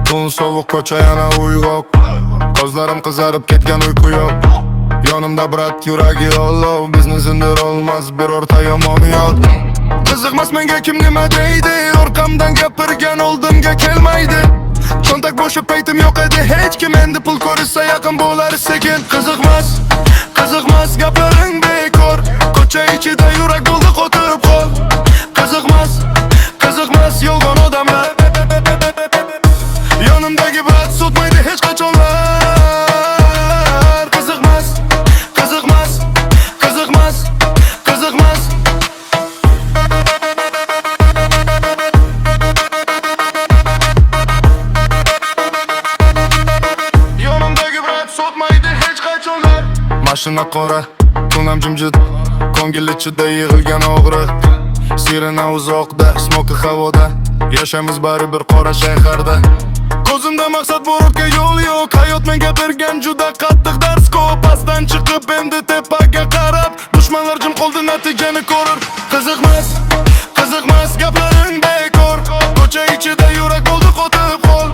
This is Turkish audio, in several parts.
Tun sovuq ko'cha yana uyg'oq, ko'zlarim qizarib ketgan uyqu yo'q. Yonimda brat yuragi olov, bizni zindir olmaz birorta yomon yod. Qiziqmas menga kim nima deydi, orqamdan gapirgan oldimga kelmaydi. Cho'ntak bo'shi paytim yo'q edi, hech kim endi pul ko'rsa yaqin bo'lar sekin. Qiziqmas gaplaring bekor, ko'cha ichida yurak bo'ldi qotib qol. Qiziqmas yolg'on odamlar, yonimdagi brat sotmaydi hech qachonlar. Qiziqmas yonimdagi brat sotmaydi hech qachonlar. Mashina qora, tunam jimjit, ko'ngil ichida yig'ilgan og'riq. Sirena uzoqda, smoki havoda, yashaymiz baribir qora shaharda. Ko'zimda maqsad bor, ortga yo'l yo'q. Hayot menga bergan juda qattiq dars ko'p. Pastdan chiqib endi tepaga qarab, dushmanlar jim qoldi, natijani ko'rib. Qiziqmas gaplaring bekor, ko'cha ichida yurak bo'ldi qotib qol.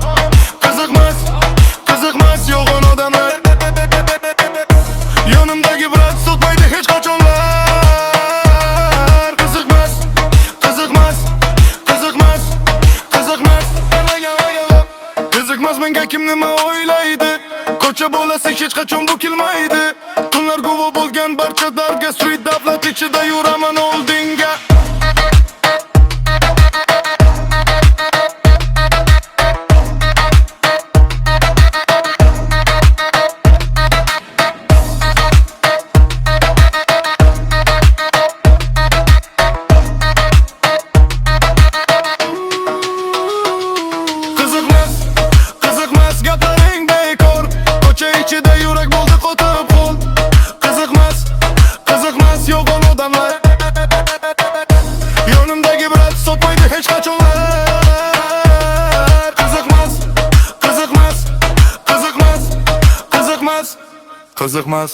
Qiziqmas yolg'on odamlar, yonimdagi brat sotmaydi hech qachonlar. Qiziqmas menga kim nima o'ylaydi, ko'cha bo'lasa hech qachon bukilmaydi. Kunlar guvoh bo'lgan barcha darga, street davlat ichida yuraman oldinga. Qiziqmas gaplaring bekor, ko'cha ichida yurak bo'ldi qotib qol. Qiziqmas yolg'on odamlar, yonimdagi brat sotmaydi hech qachonlar. Qiziqmas